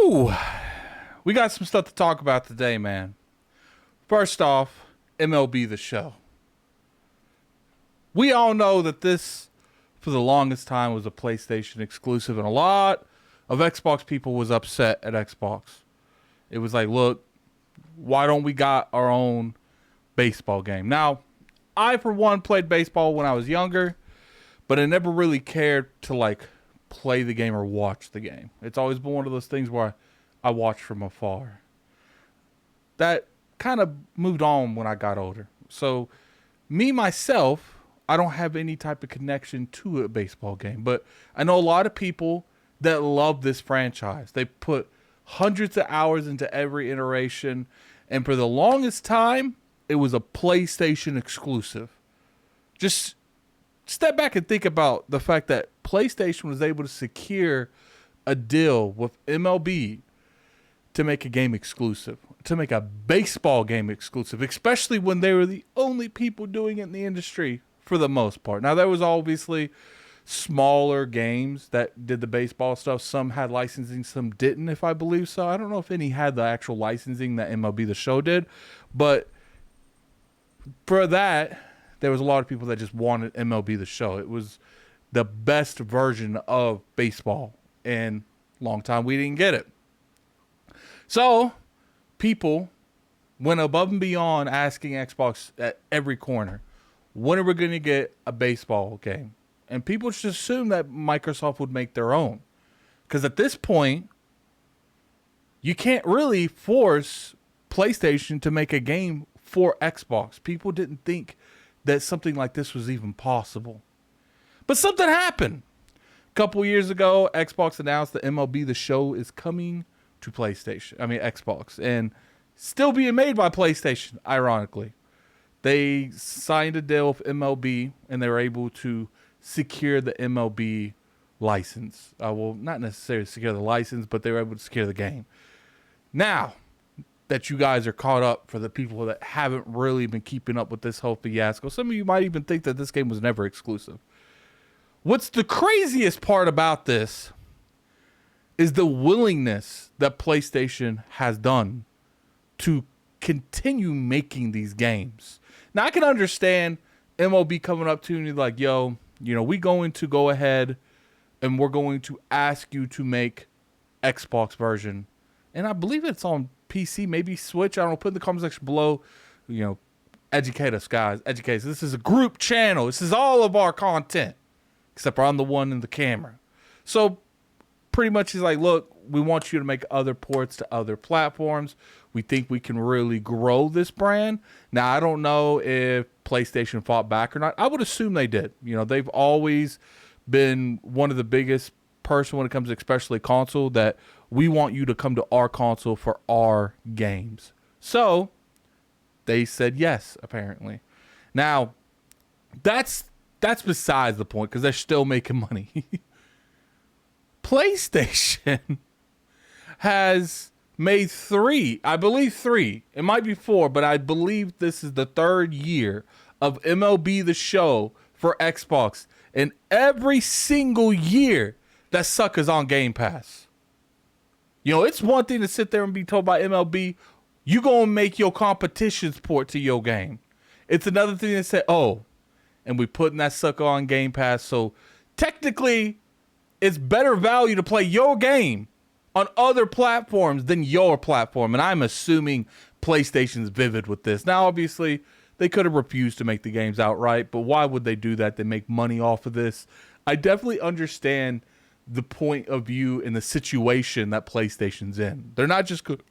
Woo! We got some stuff to talk about today, man. First off, MLB The Show. We all know that this, for the longest time, was a PlayStation exclusive, and a lot of Xbox people was upset at Xbox. It was like, look, why don't we got our own baseball game? Now, I, for one, played baseball when I was younger, but I never really cared to, play the game or watch the game. It's always been one of those things where I watch from afar. That kind of moved on when I got older. So, me, myself, I don't have any type of connection to a baseball game. But I know a lot of people that love this franchise. They put hundreds of hours into every iteration. And for the longest time, it was a PlayStation exclusive. Just step back and think about the fact that PlayStation was able to secure a deal with MLB to make a game exclusive, to make a baseball game exclusive, especially when they were the only people doing it in the industry for the most part. Now, there was obviously smaller games that did the baseball stuff. Some had licensing, some didn't, if I believe so. I don't know if any had the actual licensing that MLB The Show did, but for that, there was a lot of people that just wanted MLB The Show. It was the best version of baseball, and long time we didn't get it. So people went above and beyond asking Xbox at every corner, when are we going to get a baseball game? And people just assumed that Microsoft would make their own. Because at this point, you can't really force PlayStation to make a game for Xbox. People didn't think that something like this was even possible. But something happened. A couple years ago, Xbox announced that MLB The Show is coming to Xbox, and still being made by PlayStation, ironically. They signed a deal with MLB, and they were able to secure the MLB license. Well, not necessarily secure the license, but they were able to secure the game. Now that you guys are caught up, for the people that haven't really been keeping up with this whole fiasco, some of you might even think that this game was never exclusive. What's the craziest part about this is the willingness that PlayStation has done to continue making these games. Now, I can understand MLB coming up to me like, yo, we going to go ahead and we're going to ask you to make Xbox version. And I believe it's on PC, maybe Switch. I don't know. Put in the comment section below. Educate us, guys. Educate us. This is a group channel. This is all of our content, except I'm the one in the camera. So pretty much he's like, look, we want you to make other ports to other platforms. We think we can really grow this brand. Now, I don't know if PlayStation fought back or not. I would assume they did. They've always been one of the biggest person when it comes to especially console, that we want you to come to our console for our games. So they said yes, apparently. Now, that's besides the point, because they're still making money. PlayStation has made three, it might be four, but I believe this is the third year of MLB The Show for Xbox. And every single year, that sucker's on Gamepass. It's one thing to sit there and be told by MLB, you gonna make your competition's port to your game. It's another thing to say, oh, and we putting that sucker on Gamepass, so technically it's better value to play your game on other platforms than your platform. And I'm assuming PlayStation's vivid with this. Now, obviously, they could have refused to make the games outright, but why would they do that? They make money off of this. I definitely understand the point of view and the situation that PlayStation's in. They're not just going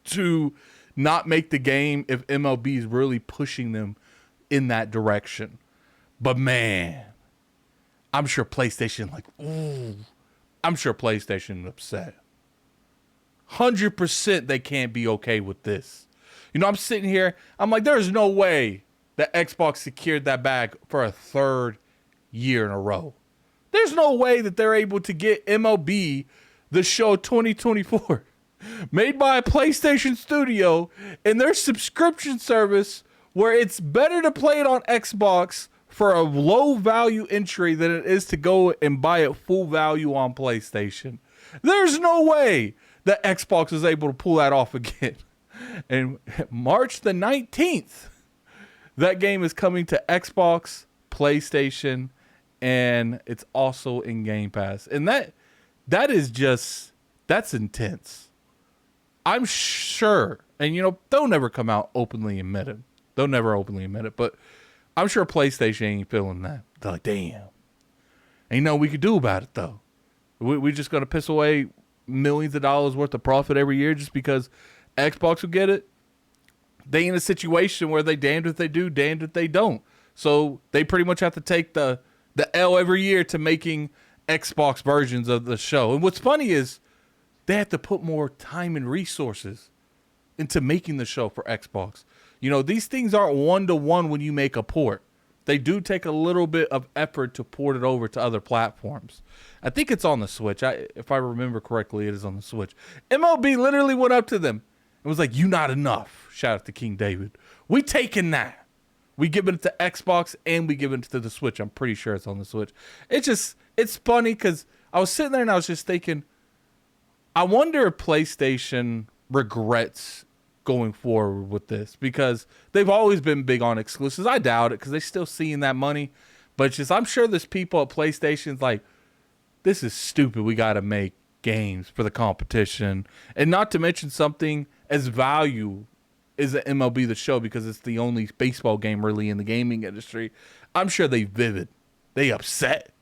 to not make the game if MLB is really pushing them in that direction. But man, I'm sure PlayStation I'm sure PlayStation upset. 100% they can't be okay with this. I'm sitting here, I'm like, there's no way that Xbox secured that bag for a third year in a row. There's no way that they're able to get MLB The Show 2024 made by a PlayStation studio in their subscription service, where it's better to play it on Xbox for a low value entry than it is to go and buy it full value on PlayStation. There's no way that Xbox was able to pull that off again. And March the 19th, that game is coming to Xbox, PlayStation, and it's also in Game Pass. And that is just, that's intense. I'm sure, and they'll never come out openly admit it. They'll never openly admit it, but I'm sure PlayStation ain't feeling that. They're like, damn. Ain't nothing we could do about it, though. We're just going to piss away millions of dollars worth of profit every year just because Xbox will get it. They in a situation where they damned if they do, damned if they don't. So they pretty much have to take the L every year to making Xbox versions of the show. And what's funny is they have to put more time and resources into making the show for Xbox. These things aren't one-to-one when you make a port. They do take a little bit of effort to port it over to other platforms. I think it's on the Switch. If I remember correctly, it is on the Switch. MLB literally went up to them and was like, "You not enough." Shout out to King David. We taking that. We giving it to Xbox and we giving it to the Switch. I'm pretty sure it's on the Switch. It's funny because I was sitting there and I was just thinking, I wonder if PlayStation regrets going forward with this because they've always been big on exclusives. I doubt it because they're still seeing that money. But it's just, I'm sure there's people at PlayStation's like, this is stupid. We got to make games for the competition. And not to mention something as value is the MLB The Show because it's the only baseball game really in the gaming industry. I'm sure they vivid. They upset.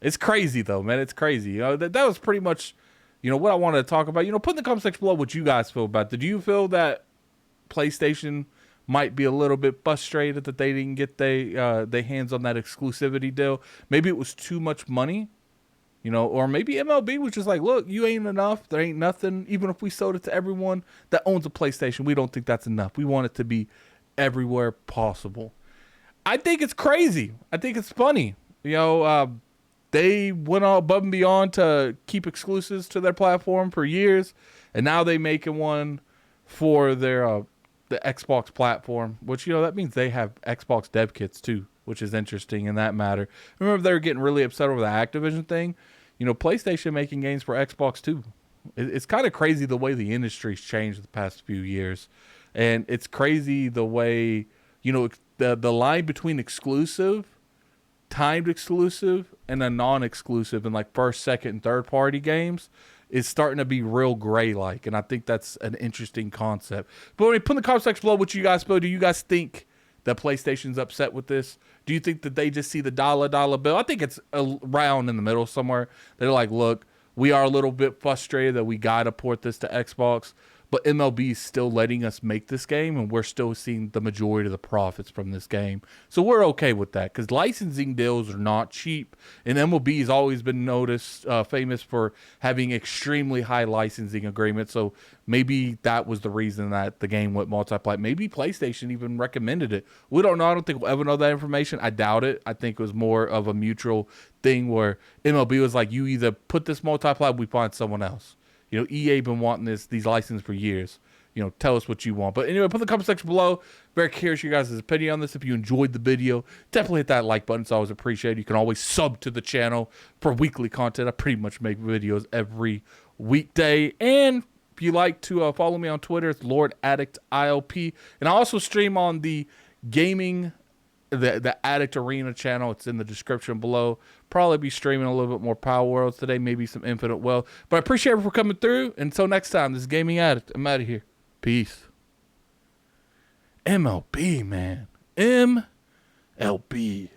It's crazy though, man. It's crazy. That was pretty much what I wanted to talk about. Put in the comment section below what you guys feel about it. Did you feel that PlayStation might be a little bit frustrated that they didn't get their hands on that exclusivity deal? Maybe it was too much money, or maybe MLB was just like, look, you ain't enough. There ain't nothing. Even if we sold it to everyone that owns a PlayStation, we don't think that's enough. We want it to be everywhere possible. I think it's crazy. I think it's funny. They went all above and beyond to keep exclusives to their platform for years, and now they making one for their the Xbox platform, which that means they have Xbox dev kits too, which is interesting in that matter. Remember they were getting really upset over the Activision thing. PlayStation making games for Xbox too. It's kind of crazy the way the industry's changed the past few years, and it's crazy the way the line between exclusive, timed exclusive, and a non-exclusive in like first, second, and third party games is starting to be real gray like, and I think that's an interesting concept. But when you put in the comment section below what you guys feel, do you guys think that PlayStation's upset with this? Do you think that they just see the dollar bill? I think it's around in the middle somewhere. They're like, look, we are a little bit frustrated that we gotta port this to Xbox, but MLB is still letting us make this game, and we're still seeing the majority of the profits from this game. So we're okay with that, because licensing deals are not cheap, and MLB has always been famous for having extremely high licensing agreements. So maybe that was the reason that the game went multi-plat. Maybe PlayStation even recommended it. We don't know. I don't think we'll ever know that information. I doubt it. I think it was more of a mutual thing where MLB was like, you either put this multi-plat, we find someone else. EA been wanting these licenses for years. Tell us what you want. But anyway, put in the comment section below. Very curious your guys' opinion on this. If you enjoyed the video, definitely hit that like button. It's always appreciated. You can always sub to the channel for weekly content. I pretty much make videos every weekday. And if you like to follow me on Twitter, it's Lord Addict ILP. And I also stream on the gaming, the Addict Arena channel. It's in the description below. Probably be streaming a little bit more Power Worlds today, maybe some Infinite Well. But I appreciate everyone for coming through. Until next time, this is Gaming Addict. I'm out of here. Peace. MLB, man. MLB.